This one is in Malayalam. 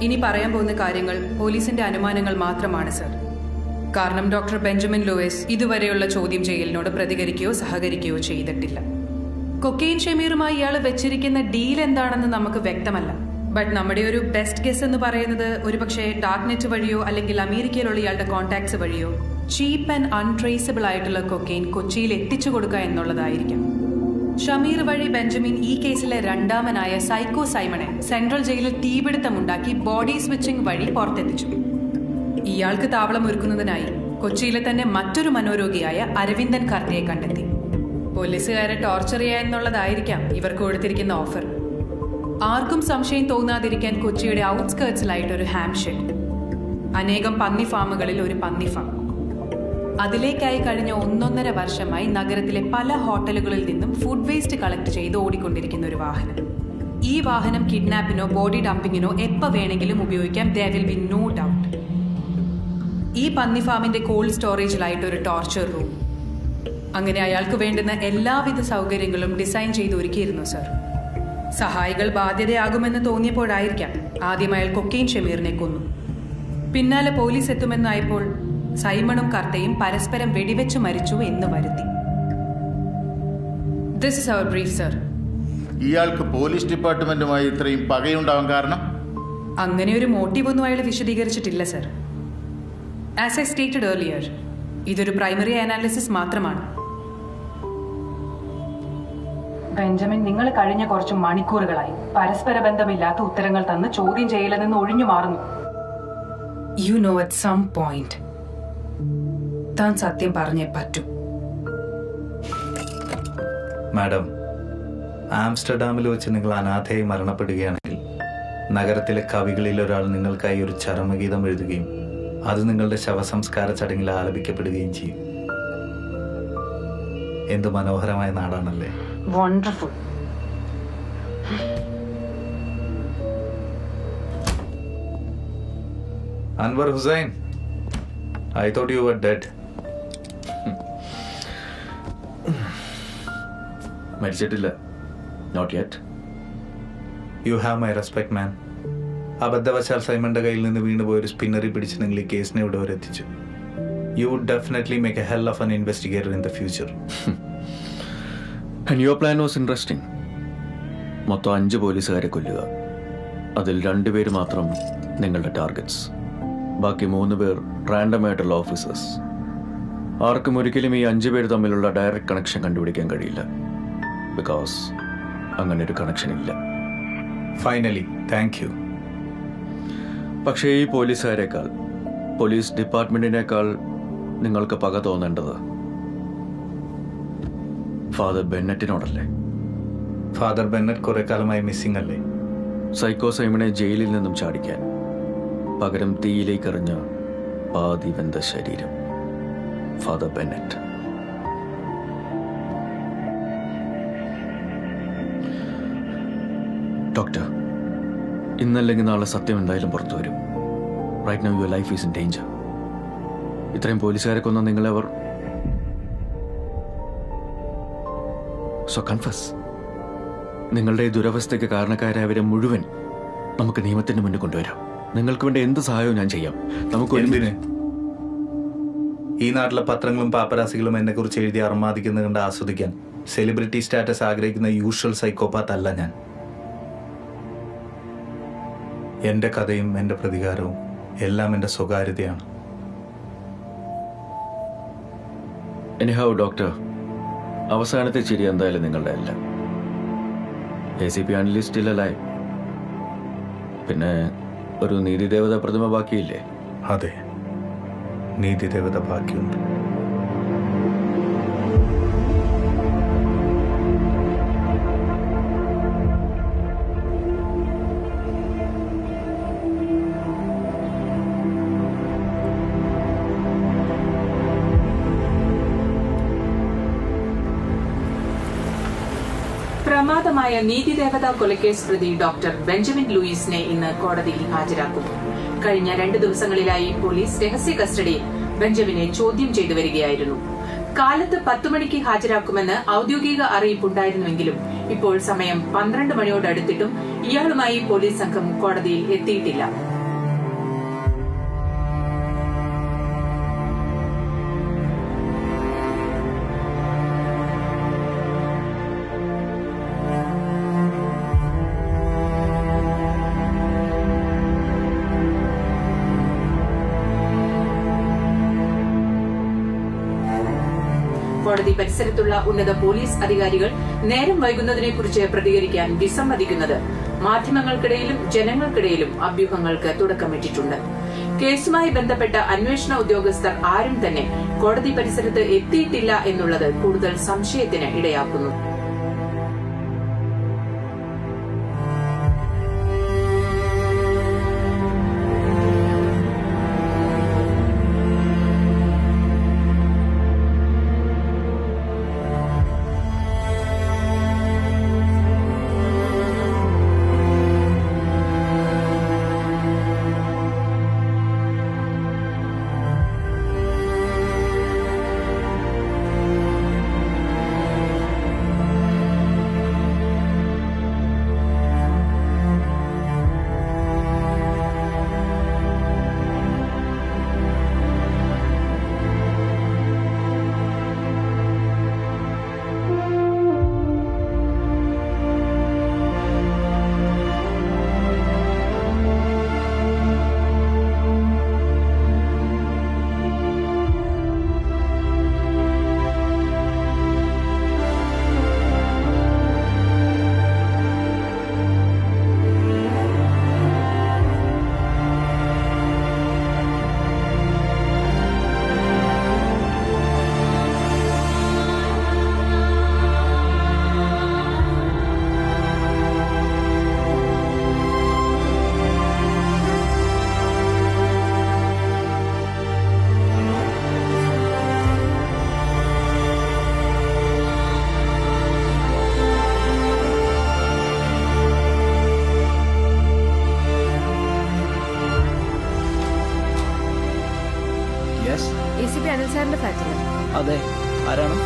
ഇനി പറയാൻ പോകുന്ന കാര്യങ്ങൾ പോലീസിന്റെ അനുമാനങ്ങൾ മാത്രമാണ് സർ. കാരണം ഡോക്ടർ ബെഞ്ചമിൻ ലൂയിസ് ഇതുവരെയുള്ള ചോദ്യം ചെയ്യലിനോട് പ്രതികരിക്കുകയോ സഹകരിക്കുകയോ ചെയ്തിട്ടില്ല. കൊക്കെയിൻ ഷമീറുമായി ഇയാൾ വെച്ചിരിക്കുന്ന ഡീൽ എന്താണെന്ന് നമുക്ക് വ്യക്തമല്ല. ബട്ട് നമ്മുടെ ഒരു ബെസ്റ്റ് ഗസ് എന്ന് പറയുന്നത് ഒരുപക്ഷെ ഡാർക്ക് നെറ്റ് വഴിയോ അല്ലെങ്കിൽ അമേരിക്കയിലുള്ള ഇയാളുടെ കോൺടാക്ട്സ് വഴിയോ ചീപ്പ് ആൻഡ് അൺട്രേസബിൾ ആയിട്ടുള്ള കൊക്കെയിൻ കൊച്ചിയിൽ എത്തിച്ചു കൊടുക്കുക എന്നുള്ളതായിരിക്കാം. ഷമീർ വഴി ബെഞ്ചമിൻ ഈ കേസിലെ രണ്ടാമനായ സൈക്കോ സൈമണെ സെൻട്രൽ ജയിലിൽ തീപിടുത്തമുണ്ടാക്കി ബോഡി സ്വിച്ചിങ് വഴി പുറത്തെത്തിച്ചു. ഇയാൾക്ക് താവളം ഒരുക്കുന്നതിനായി കൊച്ചിയിലെ തന്നെ മറ്റൊരു മനോരോഗിയായ അരവിന്ദൻ കർത്തയെ കണ്ടെത്തി. പോലീസുകാരെ ടോർച്ചർ ചെയ്യുക എന്നുള്ളതായിരിക്കാം ഇവർക്ക് കൊടുത്തിരിക്കുന്ന ഓഫർ. ആർക്കും സംശയം തോന്നാതിരിക്കാൻ കൊച്ചിയുടെ ഔട്ട്സ്കേർട്സിലായിട്ട് ഒരു ഹാം ഷെഡ്, അനേകം പന്നി ഫാമുകളിൽ ഒരു പന്നി ഫാം. അതിലേക്കായി കഴിഞ്ഞ 1.5 വർഷമായി നഗരത്തിലെ പല ഹോട്ടലുകളിൽ നിന്നും ഫുഡ് വേസ്റ്റ് കളക്ട് ചെയ്ത് ഓടിക്കൊണ്ടിരിക്കുന്ന ഒരു വാഹനം. ഈ വാഹനം കിഡ്നാപ്പിനോ ബോഡി ഡംപിങ്ങിനോ എപ്പോൾ വേണമെങ്കിലും ഉപയോഗിക്കാം. there will be no doubt. ഈ പന്നി ഫാമിന്റെ കോൾഡ് സ്റ്റോറേജിലായിട്ട് ഒരു ടോർച്ചർ റൂം. അങ്ങനെ അയാൾക്ക് വേണ്ടുന്ന എല്ലാവിധ സൗകര്യങ്ങളും ഡിസൈൻ ചെയ്ത് ഒരുക്കിയിരുന്നു സർ. സഹായികൾ ബാധ്യതയാകുമെന്ന് തോന്നിയപ്പോഴായിരിക്കാം ആദ്യം അയാൾ കൊക്കെയിൻ ഷമീറിനെ കൊന്നു. പിന്നാലെ പോലീസ് എത്തുമെന്നായപ്പോൾ സൈമണും കർത്തയും പരസ്പരം വെടിവെച്ച് മരിച്ചു എന്ന് വരുത്തി. This is our brief sir. ഇയാൾക്ക് പോലീസ് ഡിപ്പാർട്ട്മെന്റുമായി ഇത്രയും പകയുണ്ടാവാൻ കാരണം? അങ്ങനെ ഒരു മോട്ടീവ് ഒന്നും അയാൾ വിശദീകരിച്ചിട്ടില്ല sir. As I stated earlier, ഇതൊരു പ്രൈമറി അനാലിസിസ് മാത്രമാണ്. ബെഞ്ചമിൻ, നിങ്ങൾ കഴിഞ്ഞ കുറച്ച് മണിക്കൂറുകളായി പരസ്പര ബന്ധമില്ലാത്ത ഉത്തരങ്ങൾ തന്ന് ചോദ്യം ചെയ്യലിൽ നിന്ന് ഒഴിഞ്ഞു മാറുന്നു. You know at some point താൻ സത്യം പറഞ്ഞേ പറ്റൂ. മാഡം, ആംസ്റ്റർഡാമിൽ വെച്ച് നിങ്ങൾ അനാഥയായി മരണപ്പെടുകയാണെങ്കിൽ നഗരത്തിലെ കവികളിൽ ഒരാൾ നിങ്ങൾക്കായി ഒരു ചരമഗീതം എഴുതുകയും അത് നിങ്ങളുടെ ശവസംസ്കാര ചടങ്ങിൽ ആലപിക്കപ്പെടുകയും ചെയ്യും. എന്ത് മനോഹരമായ നാടാണല്ലേ. Wonderful. Anwar Hussain, I thought you were dead. മരിച്ചിട്ടില്ല. Not yet. You have my respect, man. അബദ്ധവശാൽ സൈമന്റെ കയ്യിൽ നിന്ന് വീണുപോയൊരു സ്പിന്നറി പിടിച്ച് നിങ്ങൾ ഈ കേസിനെ ഇവിടെ വരെ എത്തിച്ചു. You would definitely make a hell of an investigator in the future. And your plan was interesting. മൊത്തം 5 പോലീസുകാരെ കൊല്ലുക. അതിൽ 2 പേര് മാത്രം നിങ്ങളുടെ ടാർഗറ്റ്സ്. ബാക്കി 3 പേർ റാൻഡം ആയിട്ടുള്ള ഓഫീസേഴ്സ്. ആർക്കും ഒരിക്കലും ഈ 5 പേര് തമ്മിലുള്ള ഡയറക്റ്റ് കണക്ഷൻ കണ്ടുപിടിക്കാൻ കഴിയില്ല. ബിക്കോസ് അങ്ങനെ ഒരു കണക്ഷൻ ഇല്ല. Finally, thank you. പക്ഷേ ഈ പോലീസുകാരേക്കാൾ, പോലീസ് ഡിപ്പാർട്ട്മെന്റിനേക്കാൾ നിങ്ങൾക്ക് പക തോന്നേണ്ടത് ഫാദർ ബെന്നറ്റിനോടല്ലേ? ഫാദർ ബെന്നറ്റ് കുറെ കാലമായി മിസ്സിംഗ് അല്ലേ? സൈക്കോ സൈമണെ ജയിലിൽ നിന്നും ചാടിക്കാൻ പകരം തീയിലേക്ക് എറിഞ്ഞ പാതി വെന്ത ശരീരം ഫാദർ ബെന്നറ്റ്. ഡോക്ടർ, ഇന്നല്ലെങ്കിൽ നാളെ സത്യം എന്തായാലും പുറത്തു വരും. Right now your life is in danger. ഇത്രയും പോലീസുകാരെ കൊന്ന നിങ്ങളെ അവർ സോ കൺഫസ്. നിങ്ങളുടെ ഈ ദുരവസ്ഥയ്ക്ക് കാരണക്കാരായവരെ മുഴുവൻ നമുക്ക് നിയമത്തിന് മുന്നിൽ കൊണ്ടുവരാം. നിങ്ങൾക്ക് വേണ്ട എന്ത് സഹായവും ഞാൻ ചെയ്യാം. നമുക്ക് എന്തിന്? ഈ നാട്ടിലെ പത്രങ്ങളും പാപ്പരാസികളും എന്നെ കുറിച്ച് എഴുതി അർമാദിക്കുന്നത് കണ്ട് ആസ്വദിക്കാൻ സെലിബ്രിറ്റി സ്റ്റാറ്റസ് ആഗ്രഹിക്കുന്ന യൂഷ്വൽ സൈക്കോപാത്ത് അല്ല ഞാൻ. എന്റെ കഥയും എന്റെ പ്രതികാരവും എല്ലാം എന്റെ സ്വകാര്യതയാണ്. എനിഹൗ ഡോക്ടർ, അവസാനത്തെ ചിരി എന്തായാലും നിങ്ങളുടെ അല്ല. ACP അനലിസ്റ്റ് ഇല്ലല്ലേ? പിന്നെ ഒരു നീതിദേവത പ്രതിമ ബാക്കിയില്ലേ? അതെ, നീതിദേവത ബാക്കിയുണ്ട്. പ്രമാദമായ നീതിദേവതാ കൊലക്കേസ് പ്രതി ഡോക്ടർ ബെഞ്ചമിൻ ലൂയിസിനെ ഇന്ന് കോടതിയിൽ ഹാജരാക്കും. കഴിഞ്ഞ 2 ദിവസങ്ങളിലായി പോലീസ് രഹസ്യ കസ്റ്റഡിയിൽ ബെഞ്ചമിനെ ചോദ്യം ചെയ്തു വരികയായിരുന്നു. കാലത്ത് 10 മണിക്ക് ഹാജരാക്കുമെന്ന് ഔദ്യോഗിക അറിയിപ്പുണ്ടായിരുന്നുവെങ്കിലും ഇപ്പോൾ സമയം 12 മണിയോടടുത്തിട്ടും ഇയാളുമായി പോലീസ് സംഘം കോടതിയിൽ എത്തിയിട്ടില്ല. കോടതി പരിസരത്തുള്ള ഉന്നത പോലീസ് അധികാരികൾ നേരം വൈകുന്നതിനെക്കുറിച്ച് പ്രതികരിക്കാൻ വിസമ്മതിക്കുന്നത് മാധ്യമങ്ങൾക്കിടയിലും ജനങ്ങൾക്കിടയിലും അഭ്യൂഹങ്ങൾക്ക് തുടക്കമിട്ടിട്ടുണ്ട്. കേസുമായി ബന്ധപ്പെട്ട അന്വേഷണ ഉദ്യോഗസ്ഥർ ആരും തന്നെ കോടതി പരിസരത്ത് എത്തിയിട്ടില്ല എന്നുള്ളത് കൂടുതൽ സംശയത്തിന് ഇടയാക്കുന്നു. ACP അനിൽ സാറിന്റെ ഫ്ലാറ്റിലാണ്. അതെ, ആരാണ്?